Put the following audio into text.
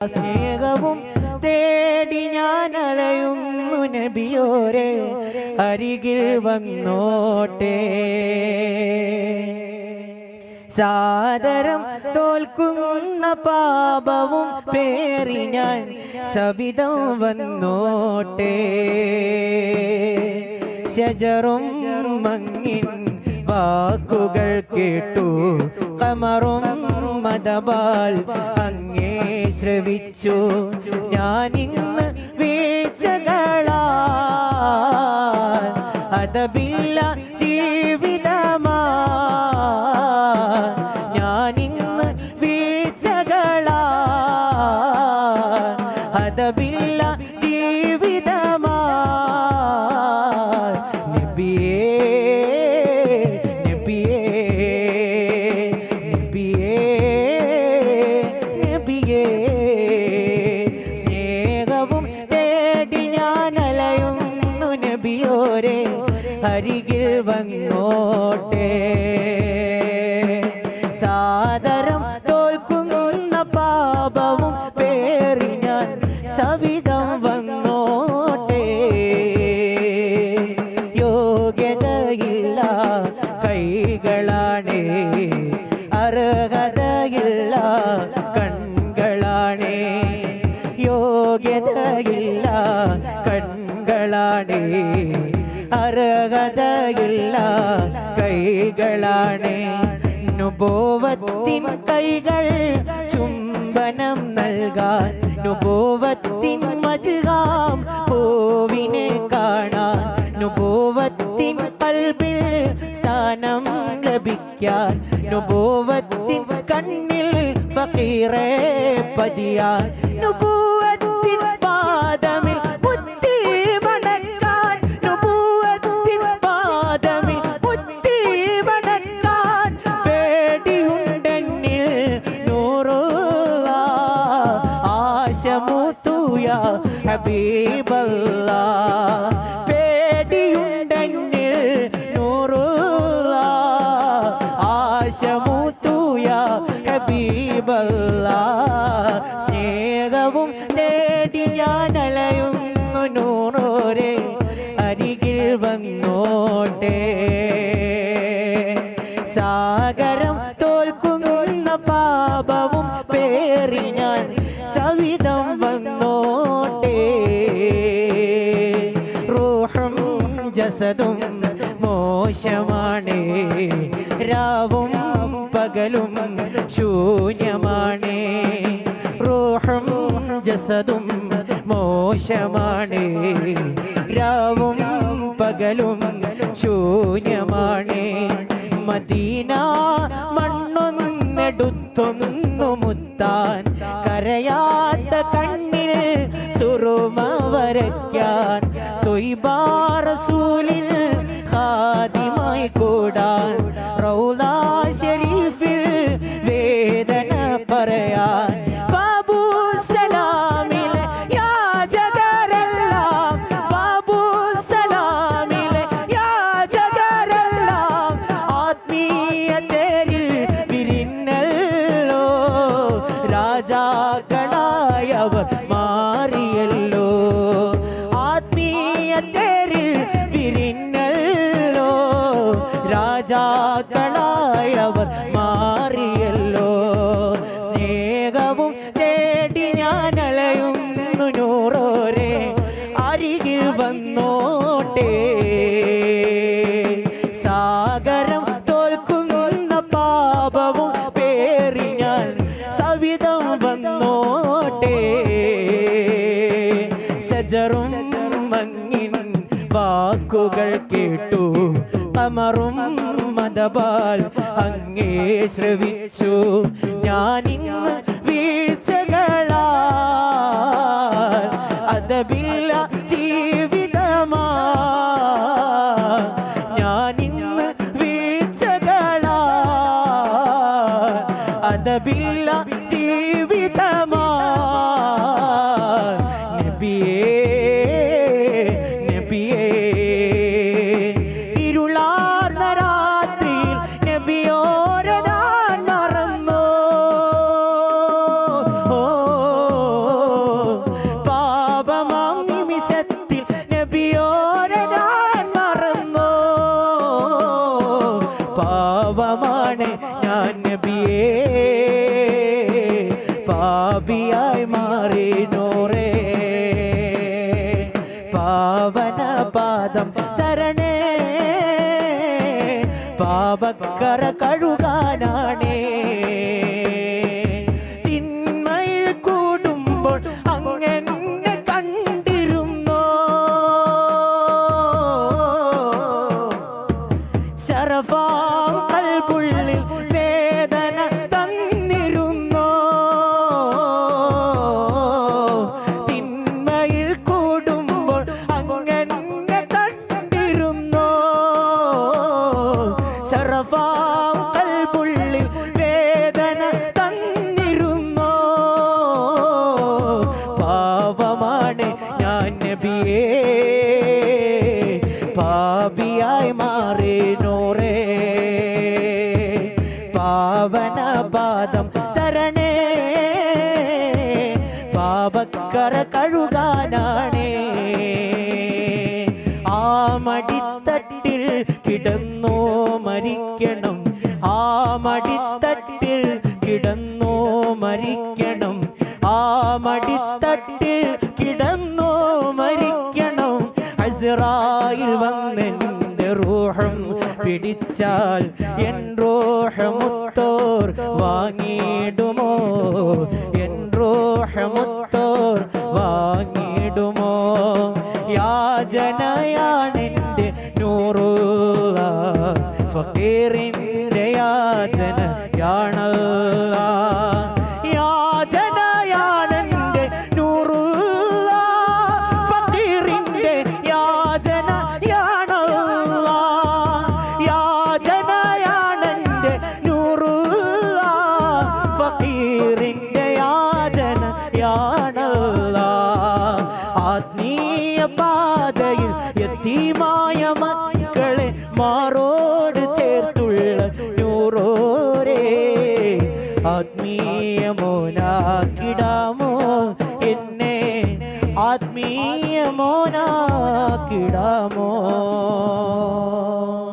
സ്നേഹവും തേടി ഞാൻ അലയുന്നു നബിയോരെ, അരികിൽ വന്നോട്ടെ. സാദരം തോൽക്കുന്ന പാപവും പേറി ഞാൻ സവിധം വന്നോട്ടെ. ശജറും മങ്ങിൻ വാക്കുകൾ കേട്ടു, കമറും മദബാൽ അങ്ങേ ശ്രവിച്ചു. ഞാനിന്ന് വീഴ്ചകളാൽ അതബില്ല ജീവിതമാ. ഞാനിന്ന് വീഴ്ചകളാൽ അതബില്ല ജീവിതമാ. നബിയേ നബിയേ നബിയേ നബിയേ, സ്നേഹവും തേടി ഞാൻ അലയുന്നു നബിയോരെ, അരികിൽ വന്നോട്ടെ. സാദരം തോൽക്കുന്ന പാപവും പേറി ഞാൻ സവിധം വന്നോട്ടെ. യോഗ്യതയില്ല കൈകളാണേ, അർഹതയില്ല കൺകളാണേ. യോഗ്യതയില്ല കൺകളാണേ, അർഹതയില്ല കൈകളാണേ. നുബൂവത്തിൻ കൈകൾ ചുംബനം നൽകാൻ, നുബൂവത്തിൻ മജ്‌ഹാം പൂവിനെ കാണാൻ, നുബൂവത്തിൻ ഖൽബിൽ സ്ഥാനം ലഭിക്കാൻ, നുബൂവത്തിൻ കണ്ണിൽ ഫഖീറെ പതിയാൻ, നുബൂവത്തിൻ പാദമിൽ മുത്തി മണക്കാൻ, നുബൂവത്തിൻ പാദമിൽ മുത്തി മണക്കാൻ. പേടിയുണ്ടെന്നിൽ നൂറുല്ലാഹ്, ആശമൂത്തു യാ ഹബീബല്ലാഹ്. പേടിയുണ്ടെന്നിൽ നൂറുല്ലാഹ്, ആശമൂത്തു യാ ഹബീബല്ലാഹ്. സ്നേഹവും തേടി ഞാൻ അലയുന്നു നൂറോരെ, അരികിൽ വന്നോട്ടെ. സാഗരം തോൽക്കുന്ന പാപവും പേറി ഞാൻ സവിധം വന്നോട്ടെ. റൂഹും ജസദും മോശമാണേ, രാവും പകലും ശൂന്യമാണേ. റൂഹും ജസദും മോശമാണേ, രാവും പകലും ശൂന്യമാണേ. മദീന മണ്ണൊന്നെടുത്തൊന്നു മുത്താൻ, കരയാത്ത കണ്ണിൽ സുറുമ വരയ്ക്കാൻ, ത്വയ്ബാ റസൂലിൽ ഖാദിമായി കൂടാൻ, റൗളാ ശരീഫിൽ വേദന പറയാൻ. ബാബു സലാമിലെ യാചകരെല്ലാം, ബാബു സലാമിലെ യാചകരെല്ലാം ആത്മീയ തേരിൽ വിരിഞ്ഞല്ലോ. രാജാക്കളായവർ മാറിയല്ലോ, ആത്മീയ തേരിൽ വിരിഞ്ഞല്ലോ. രാജാക്കളായവർ മാറിയല്ലോ. സ്നേഹവും തേടി ഞാൻ അലയുന്നു നൂറോരെ, അരികിൽ വന്നോട്ടെ. സാഗരം തോൽക്കുന്ന പാപവും പേറി ഞാൻ സവിധം വന്നോട്ടെ. ശജറും മങ്ങിൻ വാക്കുകൾ കേട്ടു, കമറും മദബാൽ അങ്ങേ ശ്രവിച്ചു. ഞാനിന്ന് വീഴ്ചകളാൽ അതബില്ല ജീവിതമാ. ഞാനിന്ന് വീഴ്ചകളാൽ അതബില്ല ജീവിതമാ. നബിയേ നബിയേ, ഇരുളാർന്ന രാത്രിയിൽ നബിയോരെ ഞാൻ മറന്നു. പാപിയായി മാറി നൂറേ പാവന പാദം തരണേ പാപക്കറ കഴുകാനാണേ തിന്മയിൽ കൂടുമ്പോൾ അങ്ങനെ കണ്ടിരുന്നോ ശറഫാം കൽബുള്ളിൽ വേദന തന്നിരുന്നോ തിന്മയിൽ കൂടുമ്പോൾ അങ്ങനെ കണ്ടിരുന്നോ ശറഫാം കൽബുള്ളിൽ വേദന തന്നിരുന്നോ പാവമാണ് ഞാൻ നബിയേ പാപിയായി മാറി നൂറേ പാവന പാദം തരണേ പാപക്കറ കഴുകാനാണേ ആ മടിത്തട്ടിൽ കിടന്നു മരിക്കണം ആ മടിത്തട്ടിൽ കിടന്നു മരിക്കണം ആ മടിത്തട്ടിൽ കിടന്നു മരിക്കണം അസ്റായിൽ വന്നെൻ്റെ റൂഹും പിടിച്ചാൽ എൻ റൂഹമുത്തോർ വാങ്ങിയിടുമോ എൻ റൂഹമുത്തോർ വാങ്ങിയിടുമോ യാചനയാണെൻ്റെ നൂറുള്ള ഫക്കീറിൻ്റെ യാചനയാണല്ല യാചനയാണെൻ്റെ നൂറുള്ള ഫക്കീറിൻ്റെ യാചനയാണല്ല യാചനയാണെൻ്റെ നൂറുള്ള ഫക്കീറിൻ്റെ യാചനയാണല്ല ആത്മീയ പാതയിൽ യതീമായ മക്കളെ മാറോട് ചേർത്തുള്ള നൂറോരേ ആത്മീയ മോനാക്കിടാമോ എന്നെ ആത്മീയ മോനാക്കിടാമോ